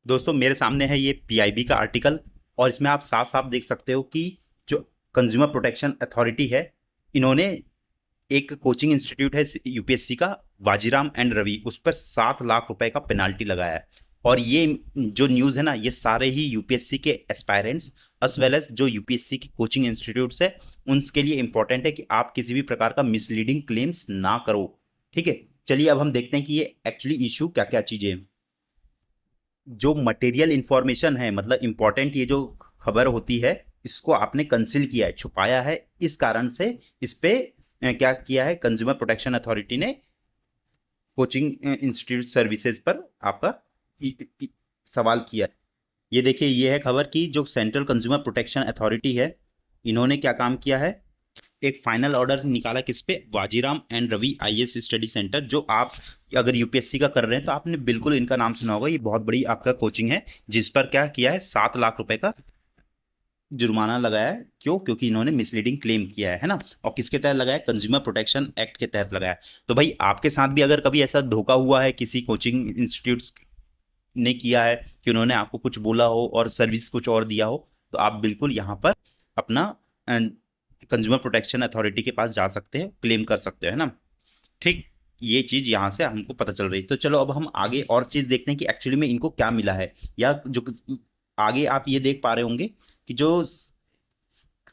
दोस्तों मेरे सामने है ये पीआईबी का आर्टिकल और इसमें आप साफ साफ देख सकते हो कि जो कंज्यूमर प्रोटेक्शन अथॉरिटी है, इन्होंने एक कोचिंग इंस्टीट्यूट है यूपीएससी का, वाजीराम एंड रवि, उस पर 7 लाख रुपए का पेनाल्टी लगाया है। और ये जो न्यूज़ है ना, ये सारे ही यूपीएससी के एस्पायरेंट्स अस वेल एज जो यूपीएससी की कोचिंग इंस्टीट्यूट्स है उनके लिए इंपॉर्टेंट है कि आप किसी भी प्रकार का मिसलीडिंग क्लेम्स ना करो। ठीक है, चलिए अब हम देखते हैं कि ये एक्चुअली इशू क्या क्या चीज़ें हैं। जो मटेरियल इंफॉर्मेशन है, मतलब इंपॉर्टेंट ये जो खबर होती है, इसको आपने कंसील किया है, छुपाया है। इस कारण से इस पे क्या किया है, कंज्यूमर प्रोटेक्शन अथॉरिटी ने कोचिंग इंस्टीट्यूट सर्विसेज पर आपका सवाल किया है। ये देखिए, ये है खबर की जो सेंट्रल कंज्यूमर प्रोटेक्शन अथॉरिटी है, इन्होंने क्या काम किया है, एक फाइनल ऑर्डर निकाला किस पे, Vajiram and Ravi IAS study centre. जो आप अगर यूपीएससी का कर रहे हैं तो आपने बिल्कुल इनका नाम सुना होगा, ये बहुत बड़ी आपका कोचिंग है, जिस पर क्या किया है, 7 लाख रुपए का जुर्माना लगाया है। क्यों? क्योंकि इन्होंने मिसलीडिंग क्लेम किया है ना। और किसके तहत लगाया? कंज्यूमर प्रोटेक्शन एक्ट के तहत लगाया। तो भाई आपके साथ भी अगर कभी ऐसा धोखा हुआ है, किसी कोचिंग इंस्टीट्यूट्स ने किया है कि उन्होंने आपको कुछ बोला हो और सर्विस कुछ और दिया हो, तो आप बिल्कुल यहाँ पर अपना कंज्यूमर प्रोटेक्शन अथॉरिटी के पास जा सकते हैं, क्लेम कर सकते हैं, है ना। ठीक, ये चीज़ यहाँ से हमको पता चल रही है। तो चलो अब हम आगे और चीज़ देखते हैं कि एक्चुअली में इनको क्या मिला है। या जो आगे आप ये देख पा रहे होंगे कि जो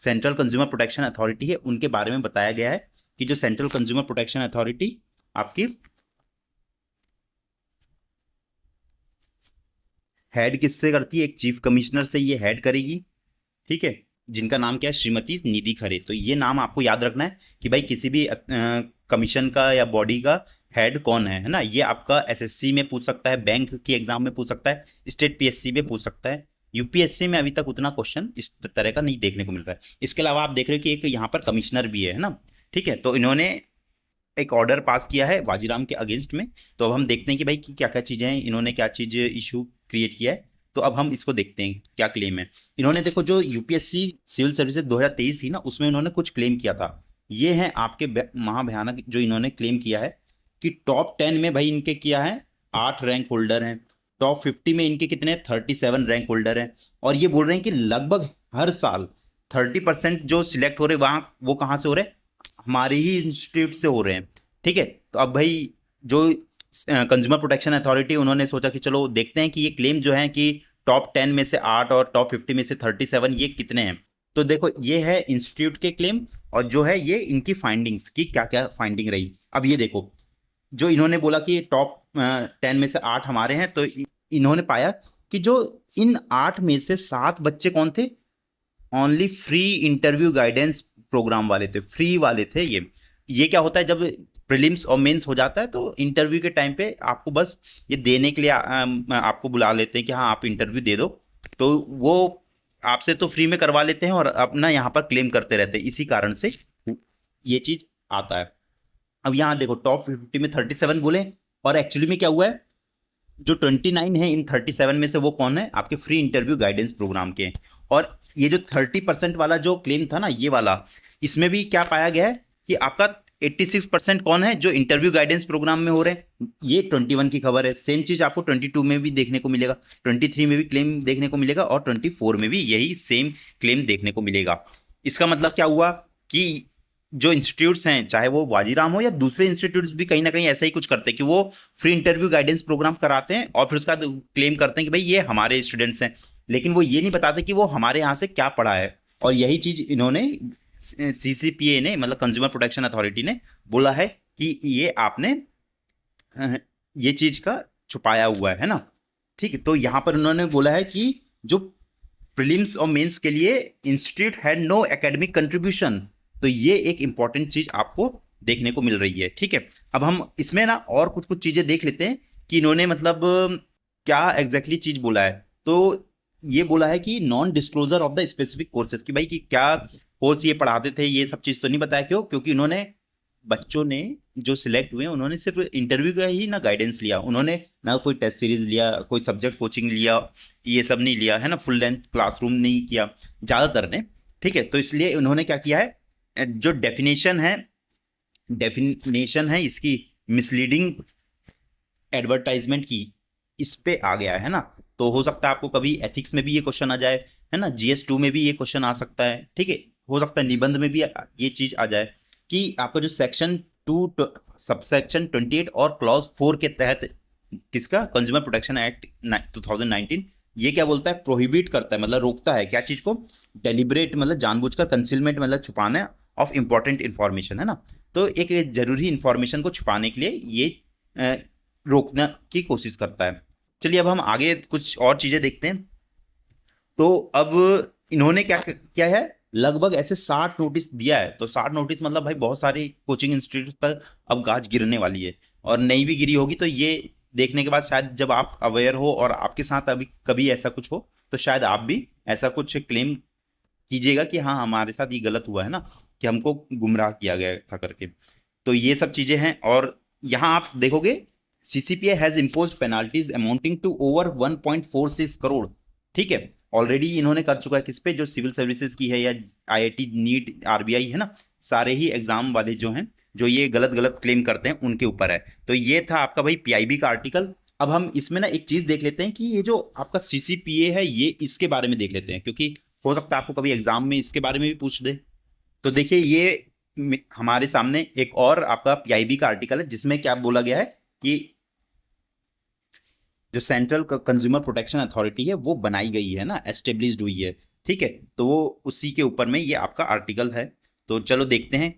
सेंट्रल कंज्यूमर प्रोटेक्शन अथॉरिटी है उनके बारे में बताया गया है कि जो सेंट्रल कंज्यूमर प्रोटेक्शन अथॉरिटी आपकी हेड किससे करती है, एक चीफ कमिश्नर से ये हेड करेगी। ठीक है, जिनका नाम क्या है, श्रीमती निधि खरे। तो ये नाम आपको याद रखना है कि भाई किसी भी कमीशन का या बॉडी का हेड कौन है ना। ये आपका एसएससी में पूछ सकता है, बैंक की एग्जाम में पूछ सकता है, स्टेट पीएससी में पूछ सकता है। यूपीएससी में अभी तक उतना क्वेश्चन इस तरह का नहीं देखने को मिल रहा है। इसके अलावा आप देख रहे हो कि एक यहाँ पर कमिश्नर भी है ना। ठीक है, तो इन्होंने एक ऑर्डर पास किया है वाजीराम के अगेंस्ट में। तो अब हम देखते हैं कि भाई क्या क्या चीज़ें हैं, इन्होंने क्या चीज़ इशू क्रिएट किया है। तो अब हम इसको देखते हैं क्या क्लेम है। इन्होंने देखो, जो यूपीएससी सिविल सर्विसेज 2023 थी ना, उसमें इन्होंने कुछ क्लेम किया था। ये है आपके महाभयानक जो इन्होंने क्लेम किया है कि टॉप 10 में भाई इनके किया है 8 रैंक होल्डर हैं, टॉप 50 में इनके कितने 37 रैंक होल्डर हैं। और ये बोल रहे हैं कि लगभग हर साल 30% जो सिलेक्ट हो रहे वहाँ, वो कहाँ से हो रहे हैं, हमारे ही इंस्टीट्यूट से हो रहे हैं। ठीक है, तो अब भाई जो कंज्यूमर प्रोटेक्शन अथॉरिटी, उन्होंने सोचा कि चलो देखते हैं कि ये क्लेम जो है कि टॉप 10 में से 8 और टॉप 50 में से 37, ये कितने हैं। तो देखो, ये है इंस्टीट्यूट के क्लेम और जो है ये इनकी फाइंडिंग्स की क्या क्या फाइंडिंग रही। अब ये देखो, जो इन्होंने बोला कि टॉप 10 में से 8 हमारे हैं, तो इन्होंने पाया कि जो इन 8 में से 7 बच्चे कौन थे, only free interview guidance program वाले थे, फ्री वाले थे। ये क्या होता है, जब प्रीलिम्स और मेंस हो जाता है तो इंटरव्यू के टाइम पे आपको बस ये देने के लिए आपको बुला लेते हैं कि हाँ आप इंटरव्यू दे दो। तो वो आपसे तो फ्री में करवा लेते हैं और अपना यहाँ पर क्लेम करते रहते हैं, इसी कारण से ये चीज़ आता है। अब यहाँ देखो, टॉप 50 में 37 बोले, और एक्चुअली में क्या हुआ है, जो 29 है इन 37 में से वो कौन है, आपके फ्री इंटरव्यू गाइडेंस प्रोग्राम के। और ये जो 30% वाला जो क्लेम था ना, ये वाला, इसमें भी क्या पाया गया है कि आपका 86% कौन है, जो इंटरव्यू गाइडेंस प्रोग्राम में हो रहे हैं। ये 21 की खबर है। सेम चीज़ आपको 22 में भी देखने को मिलेगा, 23 में भी क्लेम देखने को मिलेगा और 24 में भी यही सेम क्लेम देखने को मिलेगा। इसका मतलब क्या हुआ कि जो इंस्टीट्यूट्स हैं, चाहे वो वाजीराम हो या दूसरे इंस्टीट्यूट्स, भी कहीं ना कहीं ऐसा ही कुछ करते हैं कि वो फ्री इंटरव्यू गाइडेंस प्रोग्राम कराते हैं और फिर उसका क्लेम करते हैं कि भाई ये हमारे स्टूडेंट्स हैं। लेकिन वो ये नहीं बताते कि वो हमारे यहाँ से क्या पढ़ा है। और यही चीज़ इन्होंने सीसीपीए ने, मतलब कंज्यूमर प्रोटेक्शन अथॉरिटी ने बोला है कि ये आपने ये चीज़ का छुपाया हुआ है ना। ठीक है, तो यहाँ पर उन्होंने बोला है कि जो प्रीलिम्स और मेंस के लिए institute had no academic contribution. तो ये एक इंपॉर्टेंट चीज आपको देखने को मिल रही है। ठीक है, अब हम इसमें ना और कुछ कुछ चीजें देख लेते हैं कि इन्होंने मतलब क्या एग्जैक्टली चीज बोला है। तो ये बोला है कि non disclosure of the specific courses, कि भाई कि क्या कोर्स ये पढ़ाते थे, ये सब चीज तो नहीं बताया। क्यों? क्योंकि इन्होंने बच्चों ने जो सिलेक्ट हुए उन्होंने सिर्फ इंटरव्यू का ही ना गाइडेंस लिया, उन्होंने ना कोई टेस्ट सीरीज लिया, कोई सब्जेक्ट कोचिंग लिया, ये सब नहीं लिया है ना, फुल लेंथ क्लासरूम नहीं किया ज़्यादातर ने। ठीक है, तो इसलिए उन्होंने क्या किया है, जो डेफिनेशन है इसकी मिसलीडिंग एडवर्टाइजमेंट की, इस पे आ गया है ना। तो हो सकता है आपको कभी एथिक्स में भी ये क्वेश्चन आ जाए, है ना, GS2 में भी ये क्वेश्चन आ सकता है, ठीक है, हो सकता है निबंध में भी ये चीज आ जाए कि आपका जो सेक्शन 2 सबसेक्शन 28 और क्लॉज 4 के तहत किसका कंज्यूमर प्रोटेक्शन एक्ट 2019 ये क्या बोलता है, प्रोहिबिट करता है, मतलब रोकता है क्या चीज को, डेलिब्रेट मतलब जानबूझकर, कंसीलमेंट मतलब छुपाना ऑफ इंपॉर्टेंट इंफॉर्मेशन, है ना, तो एक जरूरी इंफॉर्मेशन को छुपाने के लिए ये रोकने की कोशिश करता है। चलिए अब हम आगे कुछ और चीजें देखते हैं। तो अब इन्होंने क्या क्या है, लगभग ऐसे 60 नोटिस दिया है, तो 60 नोटिस मतलब भाई बहुत सारी कोचिंग इंस्टीट्यूट पर अब गाज गिरने वाली है, और नई भी गिरी होगी, तो ये देखने के बाद शायद जब आप अवेयर हो और आपके साथ अभी कभी ऐसा कुछ हो तो शायद आप भी ऐसा कुछ क्लेम कीजिएगा कि हाँ हमारे साथ ये गलत हुआ है ना, कि हमको गुमराह किया गया था करके। तो ये सब चीजें हैं, और यहाँ आप देखोगे CCPA has imposed penalties amounting to over 1.46 crore, ठीक है, ऑलरेडी इन्होंने कर चुका है किस पे, जो सिविल सर्विसेज की है या IIT नीट RBI है ना, सारे ही एग्जाम वाले जो हैं जो ये गलत गलत क्लेम करते हैं उनके ऊपर है। तो ये था आपका भाई PIB का आर्टिकल। अब हम इसमें ना एक चीज देख लेते हैं कि ये जो आपका CCPA है ये इसके बारे में देख लेते हैं, क्योंकि हो सकता है आपको कभी एग्जाम में इसके बारे में भी पूछ दे। तो देखिए ये हमारे सामने एक और आपका PIB का आर्टिकल है जिसमें क्या बोला गया है कि जो सेंट्रल कंज्यूमर प्रोटेक्शन अथॉरिटी है वो बनाई गई है ना, एस्टेब्लिश्ड हुई है, ठीक है, तो वो उसी के ऊपर में ये आपका आर्टिकल है। तो चलो देखते हैं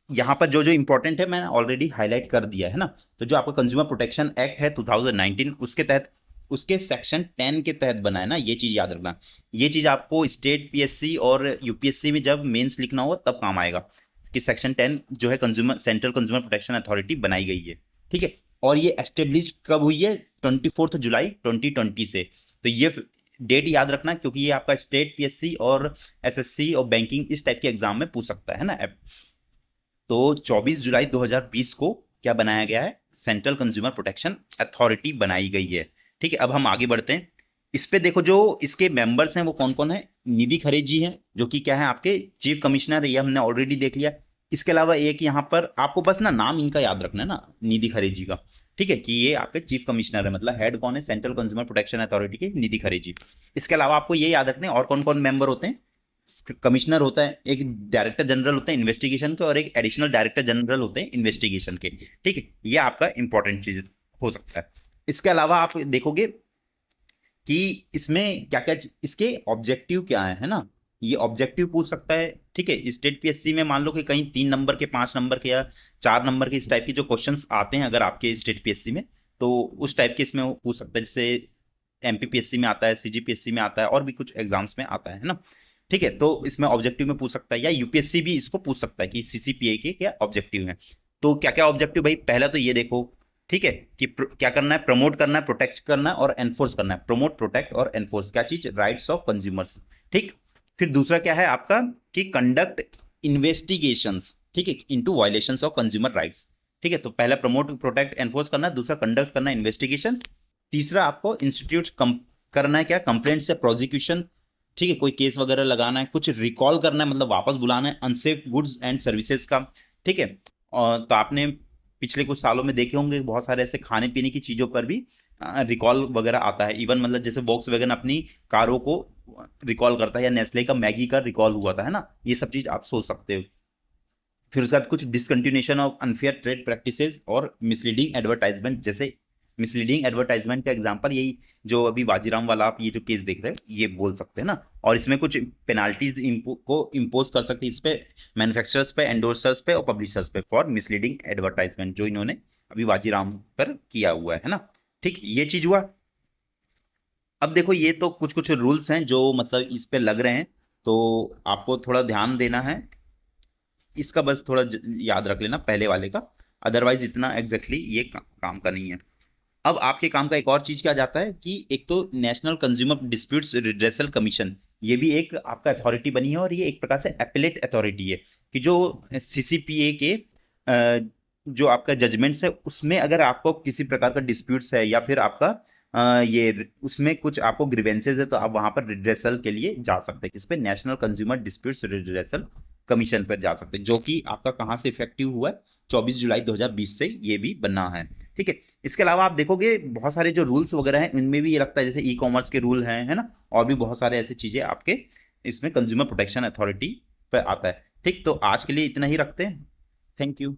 यहाँ पर जो जो इंपॉर्टेंट है मैंने ऑलरेडी हाईलाइट कर दिया है ना। तो जो आपका कंज्यूमर प्रोटेक्शन एक्ट है 2019 उसके तहत, उसके सेक्शन 10 के तहत बना है ना, ये चीज याद रखना। ये चीज आपको स्टेट PSC और UPSC में जब मेंस लिखना होगा तब काम आएगा कि सेक्शन 10 जो है consumer central consumer protection authority बनाई गई है, ठीक है, और ये एस्टेब्लिश कब हुई है, 24 जुलाई 2020 से। तो ये डेट याद रखना क्योंकि ये आपका स्टेट PSC और SSC और बैंकिंग इस टाइप के एग्जाम में पूछ सकता है ना। तो 24 जुलाई 2020 को क्या बनाया गया है, सेंट्रल कंज्यूमर प्रोटेक्शन अथॉरिटी बनाई गई है, ठीक है। अब हम आगे बढ़ते हैं, इस पे देखो जो इसके मेंबर्स हैं वो कौन कौन है, निधि खरे जी हैं जो कि क्या है आपके चीफ कमिश्नर है, ये हमने ऑलरेडी देख लिया। इसके अलावा एक यहाँ पर आपको बस ना नाम इनका याद रखना है ना, निधि खरे जी का, ठीक है, कि ये आपके चीफ कमिश्नर है, मतलब हेड कौन है, सेंट्रल कंज्यूमर प्रोटेक्शन अथॉरिटी के निधि खरे जी। इसके अलावा आपको ये याद रखना है और कौन कौन मेंबर होते हैं, कमिश्नर होता है, एक डायरेक्टर जनरल होते हैं इन्वेस्टिगेशन के, और एक एडिशनल डायरेक्टर जनरल होते हैं इन्वेस्टिगेशन के, ठीक है, ये आपका इंपॉर्टेंट चीज हो सकता है। इसके अलावा आप देखोगे कि इसमें क्या क्या इसके ऑब्जेक्टिव क्या है ना, ये ऑब्जेक्टिव पूछ सकता है, ठीक है। स्टेट PSC में मान लो कि कहीं 3 नंबर के, 5 नंबर के या 4 नंबर के इस टाइप के जो क्वेश्चंस आते हैं अगर आपके स्टेट PSC में, तो उस टाइप के इसमें वो पूछ सकता है, जैसे MPPSC में आता है, CGPSC में आता है, और भी कुछ एग्जाम्स में आता है ना, ठीक है। तो इसमें ऑब्जेक्टिव में पूछ सकता है, या UPSC भी इसको पूछ सकता है कि CCPA के क्या ऑब्जेक्टिव हैं। तो क्या क्या ऑब्जेक्टिव भाई, पहला तो ये देखो, ठीक है, कि क्या करना है, प्रमोट करना है, प्रोटेक्ट करना है और एनफोर्स करना है। प्रमोट, प्रोटेक्ट और एनफोर्स क्या चीज, राइट्स ऑफ कंज्यूमर्स, ठीक। फिर दूसरा क्या है आपका कि कंडक्ट इन्वेस्टिगेशंस, ठीक है, into violations of consumer rights, ठीक है। तो पहला प्रमोट, प्रोटेक्ट, एनफोर्स करना है, दूसरा कंडक्ट करना है इन्वेस्टिगेशन, तीसरा आपको इंस्टीट्यूट करना है क्या, कंप्लेंट से प्रोसिक्यूशन, ठीक है, कोई केस वगैरह लगाना है, कुछ रिकॉल करना है मतलब वापस बुलाना है अनसेफ गुड्स एंड सर्विसेज का, ठीक है। और तो आपने पिछले कुछ सालों में देखे होंगे बहुत सारे ऐसे खाने पीने की चीज़ों पर भी रिकॉल वगैरह आता है, इवन मतलब जैसे वॉक्सवैगन अपनी कारों को रिकॉल करता है, या नेस्ले का मैगी का रिकॉल हुआ था, है ना, ये सब चीज़ आप सोच सकते हो। फिर उसके बाद कुछ discontinuation of unfair trade practices और मिसलीडिंग एडवर्टाइजमेंट, जैसे मिसलीडिंग एडवर्टाइजमेंट का एग्जांपल यही जो अभी वाजीराम वाला आप ये जो केस देख रहे हैं ये बोल सकते हैं ना। और इसमें कुछ पेनाल्टीज को इम्पोज कर सकते हैं इस पे मैन्युफैक्चरर्स पे, एंडोर्सर्स पे और पब्लिशर्स पे फॉर मिसलीडिंग एडवर्टाइजमेंट, जो इन्होंने अभी वाजीराम पर किया हुआ है ना, ठीक, ये चीज हुआ। अब देखो ये तो कुछ कुछ रूल्स हैं जो मतलब इस पे लग रहे हैं, तो आपको थोड़ा ध्यान देना है इसका, बस थोड़ा याद रख लेना पहले वाले का, अदरवाइज इतना एग्जैक्टली ये काम का नहीं है। अब आपके काम का एक और चीज क्या जाता है कि एक तो national consumer disputes redressal commission, ये भी एक आपका अथॉरिटी बनी है, और ये एक प्रकार से एपेलेट अथॉरिटी है कि जो CCPA के जो आपका जजमेंट्स है उसमें अगर आपको किसी प्रकार का डिस्प्यूट्स है या फिर आपका ये उसमें कुछ आपको ग्रीवेंसेज है तो आप वहां पर रिड्रेसल के लिए जा सकते हैं, किस पे, national consumer disputes redressal commission पर जा सकते हैं, जो कि आपका कहाँ से इफेक्टिव हुआ है 24 जुलाई 2020 से ये भी बना है। ठीक है, इसके अलावा आप देखोगे बहुत सारे जो रूल्स वगैरह हैं उनमें भी ये लगता है जैसे ई कॉमर्स के रूल हैं, है ना, और भी बहुत सारे ऐसी चीज़ें आपके इसमें कंज्यूमर प्रोटेक्शन अथॉरिटी पर आता है। ठीक, तो आज के लिए इतना ही रखते हैं। Thank you.